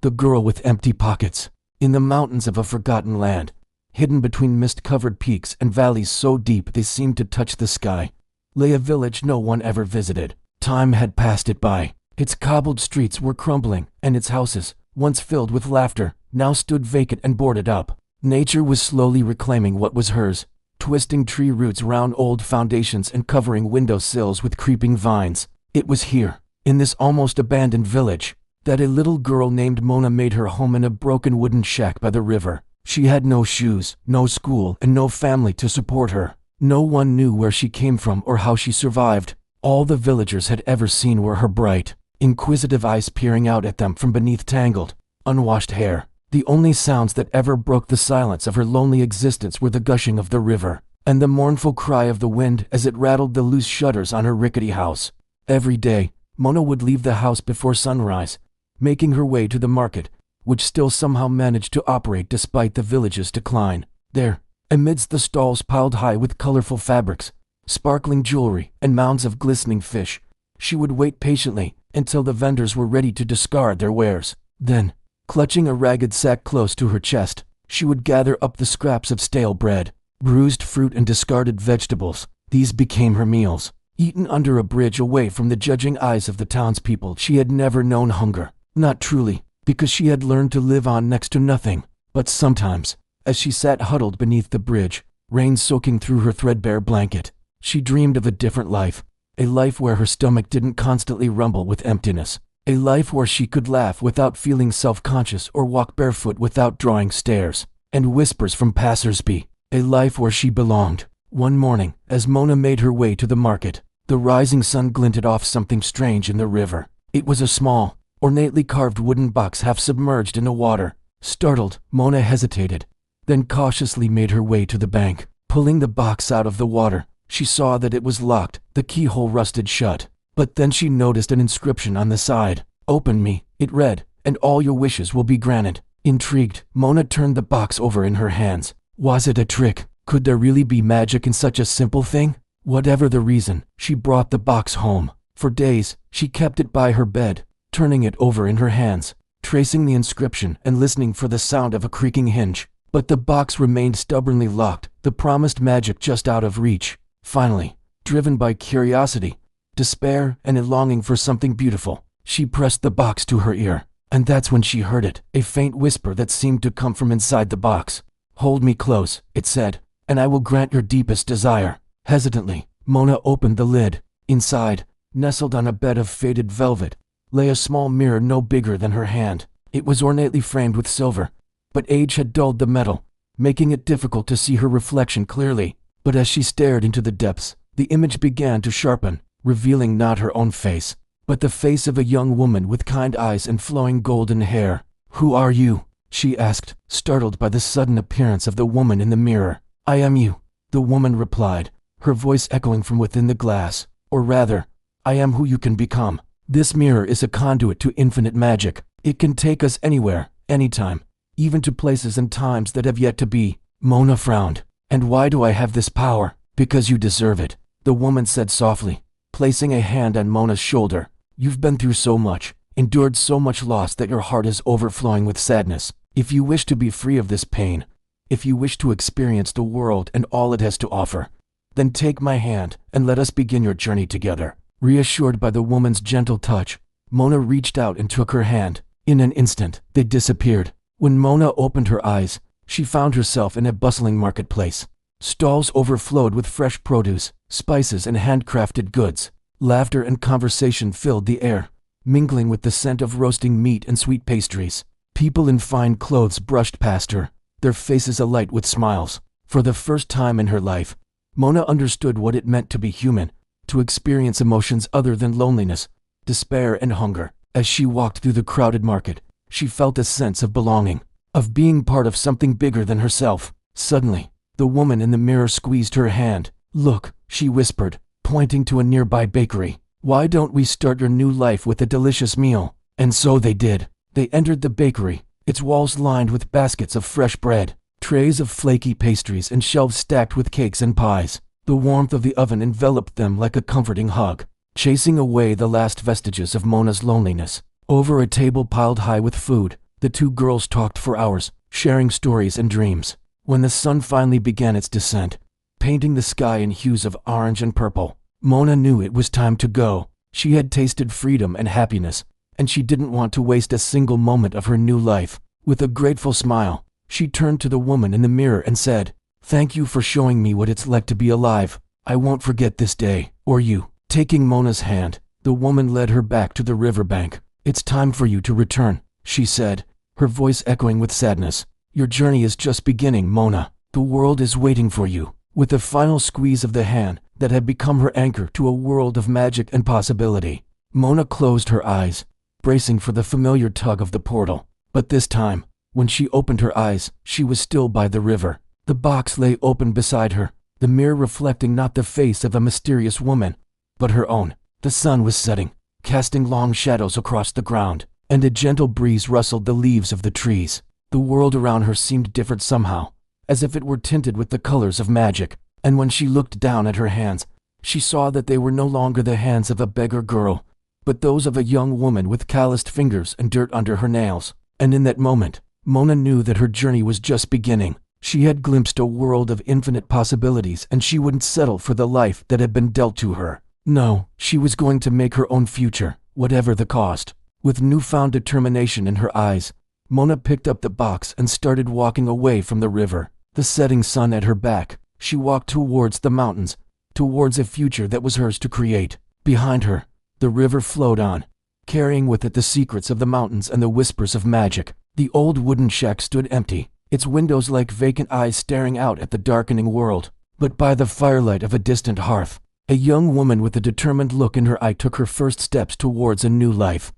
The girl with empty pockets. In the mountains of a forgotten land, hidden between mist-covered peaks and valleys so deep they seemed to touch the sky, lay a village no one ever visited. Time had passed it by. Its cobbled streets were crumbling, and its houses, once filled with laughter, now stood vacant and boarded up. Nature was slowly reclaiming what was hers, twisting tree roots round old foundations and covering window sills with creeping vines. It was here, in this almost abandoned village, that a little girl named Mona made her home in a broken wooden shack by the river. She had no shoes, no school, and no family to support her. No one knew where she came from or how she survived. All the villagers had ever seen were her bright, inquisitive eyes peering out at them from beneath tangled, unwashed hair. The only sounds that ever broke the silence of her lonely existence were the gushing of the river, and the mournful cry of the wind as it rattled the loose shutters on her rickety house. Every day, Mona would leave the house before sunrise, making her way to the market, which still somehow managed to operate despite the village's decline. There, amidst the stalls piled high with colorful fabrics, sparkling jewelry, and mounds of glistening fish, she would wait patiently until the vendors were ready to discard their wares. Then, clutching a ragged sack close to her chest, she would gather up the scraps of stale bread, bruised fruit, and discarded vegetables. These became her meals. Eaten under a bridge away from the judging eyes of the townspeople, she had never known hunger. Not truly, because she had learned to live on next to nothing. But sometimes, as she sat huddled beneath the bridge, rain soaking through her threadbare blanket, she dreamed of a different life. A life where her stomach didn't constantly rumble with emptiness. A life where she could laugh without feeling self-conscious or walk barefoot without drawing stares and whispers from passers-by. A life where she belonged. One morning, as Mona made her way to the market, the rising sun glinted off something strange in the river. It was a small, ornately carved wooden box half submerged in the water. Startled, Mona hesitated, then cautiously made her way to the bank. Pulling the box out of the water, she saw that it was locked, the keyhole rusted shut. But then she noticed an inscription on the side. "Open me," it read, "and all your wishes will be granted." Intrigued, Mona turned the box over in her hands. Was it a trick? Could there really be magic in such a simple thing? Whatever the reason, she brought the box home. For days, she kept it by her bed, turning it over in her hands, tracing the inscription and listening for the sound of a creaking hinge. But the box remained stubbornly locked, the promised magic just out of reach. Finally, driven by curiosity, despair, and a longing for something beautiful, she pressed the box to her ear. And that's when she heard it, a faint whisper that seemed to come from inside the box. "Hold me close," it said, "and I will grant your deepest desire." Hesitantly, Mona opened the lid. Inside, nestled on a bed of faded velvet, lay a small mirror no bigger than her hand. It was ornately framed with silver, but age had dulled the metal, making it difficult to see her reflection clearly. But as she stared into the depths, the image began to sharpen, revealing not her own face, but the face of a young woman with kind eyes and flowing golden hair. "Who are you?" she asked, startled by the sudden appearance of the woman in the mirror. "I am you," the woman replied, her voice echoing from within the glass. "Or rather, I am who you can become. This mirror is a conduit to infinite magic. It can take us anywhere, anytime, even to places and times that have yet to be." Mona frowned. "And why do I have this power?" "Because you deserve it," the woman said softly, placing a hand on Mona's shoulder. "You've been through so much, endured so much loss that your heart is overflowing with sadness. If you wish to be free of this pain, if you wish to experience the world and all it has to offer, then take my hand and let us begin your journey together." Reassured by the woman's gentle touch, Mona reached out and took her hand. In an instant, they disappeared. When Mona opened her eyes, she found herself in a bustling marketplace. Stalls overflowed with fresh produce, spices, and handcrafted goods. Laughter and conversation filled the air, mingling with the scent of roasting meat and sweet pastries. People in fine clothes brushed past her, their faces alight with smiles. For the first time in her life, Mona understood what it meant to be human, to experience emotions other than loneliness, despair, and hunger. As she walked through the crowded market, she felt a sense of belonging, of being part of something bigger than herself. Suddenly, the woman in the mirror squeezed her hand. "Look," she whispered, pointing to a nearby bakery. "Why don't we start your new life with a delicious meal?" And so they did. They entered the bakery, its walls lined with baskets of fresh bread, trays of flaky pastries, and shelves stacked with cakes and pies. The warmth of the oven enveloped them like a comforting hug, chasing away the last vestiges of Mona's loneliness. Over a table piled high with food, The two girls talked for hours, sharing stories and dreams. When the sun finally began its descent, painting the sky in hues of orange and purple, Mona knew it was time to go. She had tasted freedom and happiness, and she didn't want to waste a single moment of her new life. With a grateful smile, she turned to the woman in the mirror and said, "Thank you for showing me what it's like to be alive. I won't forget this day, or you." Taking Mona's hand, the woman led her back to the riverbank. "It's time for you to return," she said, her voice echoing with sadness. "Your journey is just beginning, Mona. The world is waiting for you." With a final squeeze of the hand that had become her anchor to a world of magic and possibility, Mona closed her eyes, bracing for the familiar tug of the portal. But this time, when she opened her eyes, she was still by the river. The box lay open beside her, the mirror reflecting not the face of a mysterious woman, but her own. The sun was setting, casting long shadows across the ground, and a gentle breeze rustled the leaves of the trees. The world around her seemed different somehow, as if it were tinted with the colors of magic. And when she looked down at her hands, she saw that they were no longer the hands of a beggar girl, but those of a young woman with calloused fingers and dirt under her nails. And in that moment, Mona knew that her journey was just beginning. She had glimpsed a world of infinite possibilities, and she wouldn't settle for the life that had been dealt to her. No, she was going to make her own future, whatever the cost. With newfound determination in her eyes, Mona picked up the box and started walking away from the river. The setting sun at her back, she walked towards the mountains, towards a future that was hers to create. Behind her, the river flowed on, carrying with it the secrets of the mountains and the whispers of magic. The old wooden shack stood empty, its windows like vacant eyes staring out at the darkening world. But by the firelight of a distant hearth, a young woman with a determined look in her eye took her first steps towards a new life.